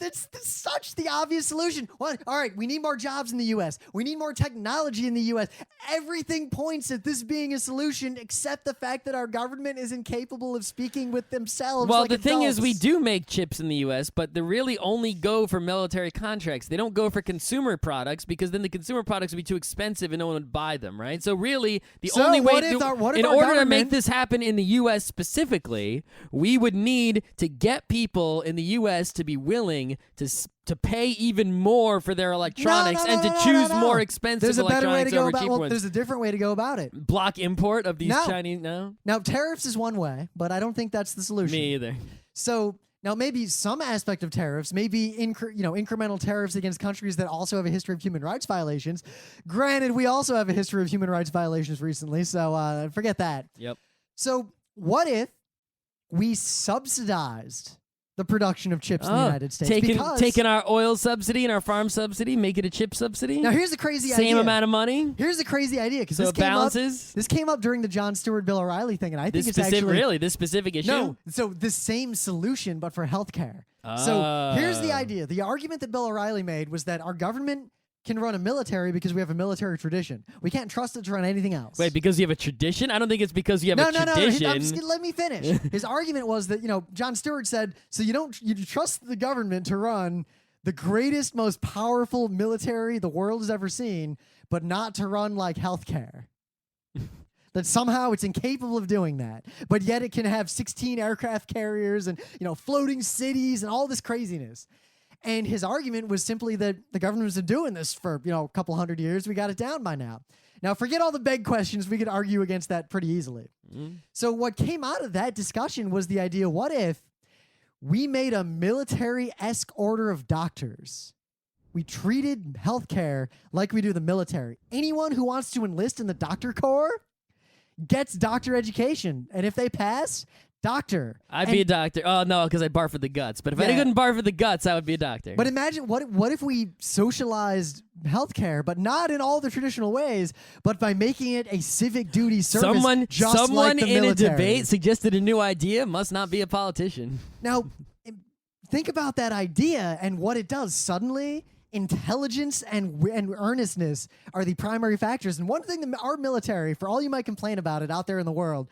that's such the obvious solution. All right, we need more jobs in the U.S. We need more technology in the U.S. Everything points at this being a solution except the fact that our government is incapable of speaking with themselves. Well, like the thing is, adults. we do make chips in the U.S., but they really only go for military contracts. They don't go for consumer products because then the consumer products would be too expensive and no one would buy them, right? So really, the only way in order to make this happen in the U.S. specifically, we would need to get people in the U.S. to be willing to pay even more for their electronics and to choose more expensive electronics over cheap ones. There's a different way to go about it. Block import of these Chinese. No. Now tariffs is one way, but I don't think that's the solution. Me either. So now maybe some aspect of tariffs, maybe incremental tariffs against countries that also have a history of human rights violations. Granted, we also have a history of human rights violations recently, so forget that. Yep. So what if we subsidized the production of chips in the United States? Taking our oil subsidy and our farm subsidy, make it a chip subsidy? Now here's the crazy idea. Same amount of money? Here's the crazy idea, because So it balances? This came up during the Jon Stewart, Bill O'Reilly thing, and I think it's actually... Really? This specific issue? No, so the same solution, but for healthcare. So here's the idea. The argument that Bill O'Reilly made was that our government can run a military because we have a military tradition. We can't trust it to run anything else. Wait, because you have a tradition? I don't think it's because you have a tradition. No. Let me finish. His argument was that, Jon Stewart said, so you trust the government to run the greatest, most powerful military the world has ever seen, but not to run like healthcare. That somehow it's incapable of doing that, but yet it can have 16 aircraft carriers and, floating cities and all this craziness. And his argument was simply that the government's been doing this for, a couple hundred years. We got it down by now. Now, forget all the beg questions. We could argue against that pretty easily. So what came out of that discussion was the idea, what if we made a military-esque order of doctors? We treated healthcare like we do the military. Anyone who wants to enlist in the doctor corps gets doctor education. And if they pass... doctor. I'd be a doctor. Oh, no, because I'd barf for the guts. But if I couldn't barf for the guts, I would be a doctor. But imagine, what if we socialized healthcare, but not in all the traditional ways, but by making it a civic duty service Someone like the in military. a debate suggested a new idea, must not be a politician. Now, think about that idea and what it does. Suddenly, intelligence and earnestness are the primary factors. And one thing that our military, for all you might complain about it out there in the world,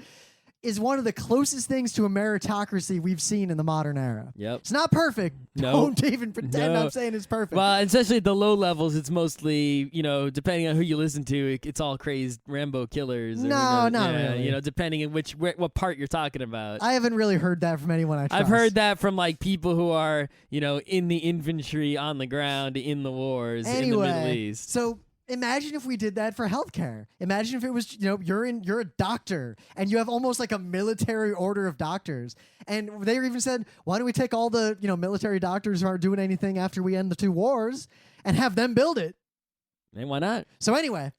is one of the closest things to a meritocracy we've seen in the modern era. Yep. It's not perfect. No. Don't even pretend No. I'm saying it's perfect. Well, especially at the low levels, it's mostly, depending on who you listen to, it's all crazy Rambo killers. Or, No, not really. Depending on what part you're talking about. I haven't really heard that from anyone I trust. I've heard that from like people who are, in the infantry on the ground in the wars in the Middle East. So imagine if we did that for healthcare. Imagine if it was, you're a doctor and you have almost like a military order of doctors. And they even said, why don't we take all the, military doctors who aren't doing anything after we end the 2 wars and have them build it? And why not? So anyway,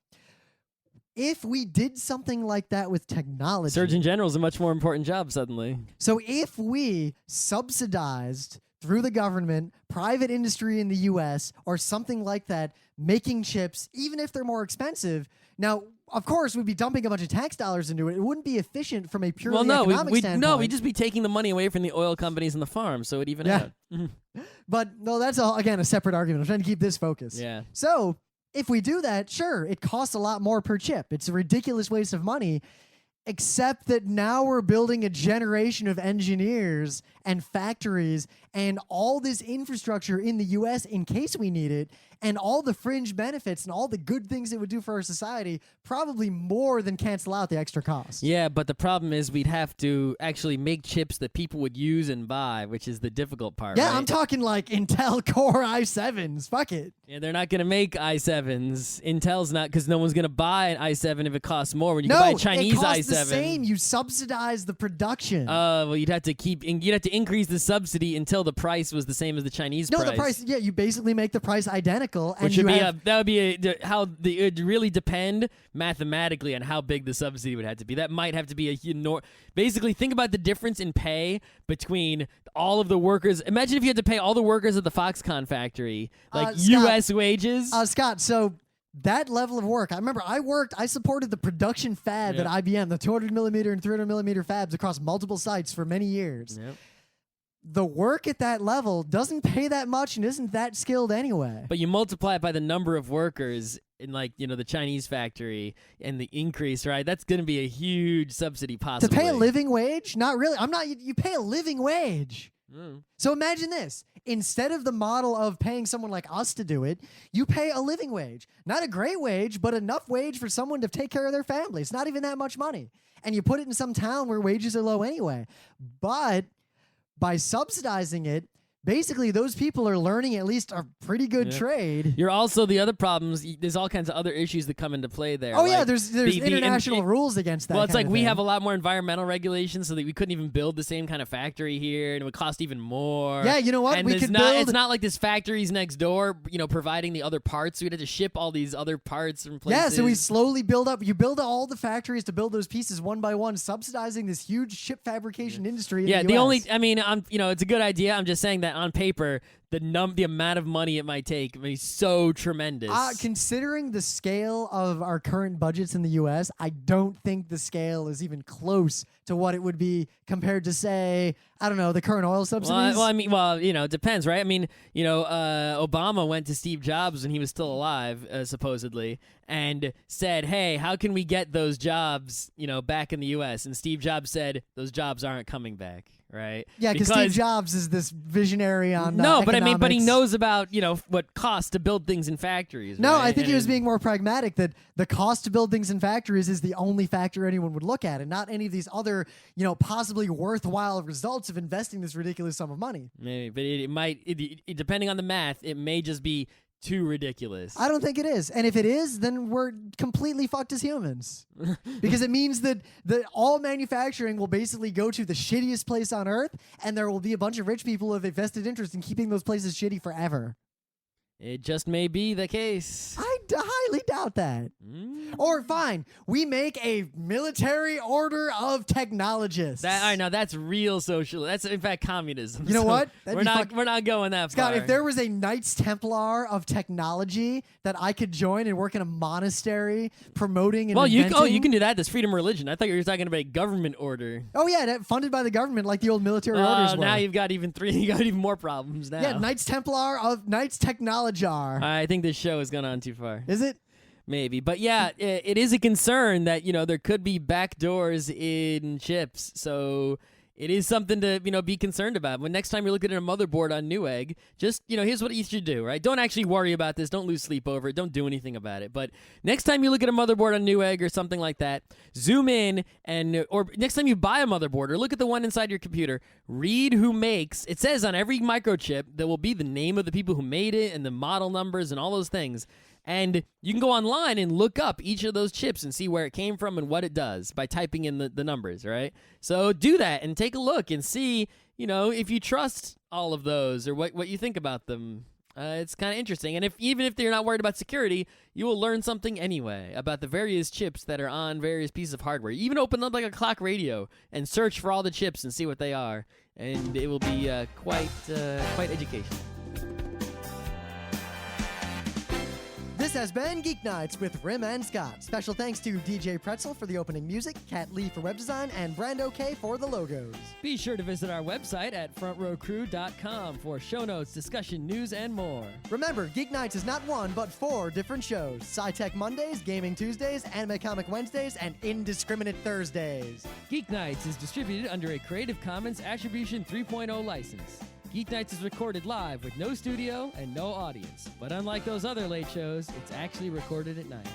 if we did something like that with technology. Surgeon General is a much more important job suddenly. So if we subsidized through the government, private industry in the U.S., or something like that, making chips, even if they're more expensive. Now, of course, we'd be dumping a bunch of tax dollars into it. It wouldn't be efficient from a purely economic standpoint. No, we'd just be taking the money away from the oil companies and the farms, so it'd even out. But no, that's, again, a separate argument. I'm trying to keep this focused. Yeah. So if we do that, sure, it costs a lot more per chip. It's a ridiculous waste of money. Except that now we're building a generation of engineers and factories and all this infrastructure in the U.S. in case we need it, and all the fringe benefits and all the good things it would do for our society probably more than cancel out the extra cost. Yeah, but the problem is we'd have to actually make chips that people would use and buy, which is the difficult part. Yeah, right? I'm talking like Intel Core i7s. Fuck it. Yeah, they're not going to make i7s. Intel's not, because no one's going to buy an i7 if it costs more when you can buy a Chinese it costs i7. The same. You subsidize the production. Well, you'd have to increase the subsidy until the price was the same as the Chinese price. No, the price. Yeah, you basically make the price identical, and which would it would really depend mathematically on how big the subsidy would have to be. That might have to be basically think about the difference in pay between all of the workers. Imagine if you had to pay all the workers at the Foxconn factory like U.S. wages. Scott, so that level of work, I supported the production fab at IBM, the 200 millimeter and 300 millimeter fabs across multiple sites for many years. Yep. The work at that level doesn't pay that much and isn't that skilled anyway. But you multiply it by the number of workers in the Chinese factory and the increase, right? That's going to be a huge subsidy possibly. To pay a living wage? Not really. You pay a living wage. Mm. So imagine this. Instead of the model of paying someone like us to do it, you pay a living wage. Not a great wage, but enough wage for someone to take care of their family. It's not even that much money. And you put it in some town where wages are low anyway. But by subsidizing it, basically those people are learning at least a pretty good trade. You're also, the other problems, there's all kinds of other issues that come into play there. Oh, yeah, there's international rules against that. Well, it's like we thing. have a lot more environmental regulations so that we couldn't even build the same kind of factory here, and it would cost even more. Yeah, you know what? And it's not like this factory's next door, providing the other parts. We'd have to ship all these other parts from places. Yeah, so we slowly build up. You build all the factories to build those pieces one by one, subsidizing this huge chip fabrication industry. Yeah, in the US. it's a good idea. I'm just saying that on paper, the amount of money it might take is so tremendous. Considering the scale of our current budgets in the U.S., I don't think the scale is even close to what it would be compared to, say, I don't know, the current oil subsidies. It depends, right? Obama went to Steve Jobs when he was still alive, supposedly, and said, "Hey, how can we get those jobs, back in the U.S.?" And Steve Jobs said, "Those jobs aren't coming back." Right? Yeah, because Steve Jobs is this visionary on but he knows about what costs to build things in factories. No, right? I think he was being more pragmatic. That the cost to build things in factories is the only factor anyone would look at, and not any of these other possibly worthwhile results of investing this ridiculous sum of money. Maybe, but it might. Depending on the math, it may just be too ridiculous. I don't think it is. And if it is, then we're completely fucked as humans. Because it means that all manufacturing will basically go to the shittiest place on earth, and there will be a bunch of rich people with a vested interest in keeping those places shitty forever. It just may be the case. I highly doubt that. Or fine, we make a military order of technologists. That's real social. That's in fact communism. You know what? We're not going that far. Scott, if there was a Knights Templar of technology that I could join and work in a monastery promoting and inventing. You can do that. That's freedom of religion. I thought you were talking about a government order. Oh yeah, funded by the government like the old military orders were. Now you've got even more problems now. Yeah, Knights Templar of Knights Technology. I think this show has gone on too far. Is it? maybe. But yeah, it is a concern that, there could be backdoors in chips. So it is something to, be concerned about. When next time you're looking at a motherboard on Newegg, just, here's what you should do, right? Don't actually worry about this. Don't lose sleep over it. Don't do anything about it. But next time you look at a motherboard on Newegg or something like that, zoom in or next time you buy a motherboard or look at the one inside your computer, read who makes. It says on every microchip there will be the name of the people who made it and the model numbers and all those things. And you can go online and look up each of those chips and see where it came from and what it does by typing in the numbers, right? So do that and take a look and see, if you trust all of those or what you think about them. It's kind of interesting. And even if you're not worried about security, you will learn something anyway about the various chips that are on various pieces of hardware. You even open up like a clock radio and search for all the chips and see what they are. And it will be quite educational. This has been Geeknights with Rim and Scott. Special thanks to DJ Pretzel for the opening music, Kat Lee for web design, and Brando K for the logos. Be sure to visit our website at frontrowcrew.com for show notes, discussion, news, and more. Remember, Geeknights is not one, but 4 different shows. Sci-Tech Mondays, Gaming Tuesdays, Anime Comic Wednesdays, and Indiscriminate Thursdays. Geeknights is distributed under a Creative Commons Attribution 3.0 license. Geeknights is recorded live with no studio and no audience. But unlike those other late shows, it's actually recorded at night.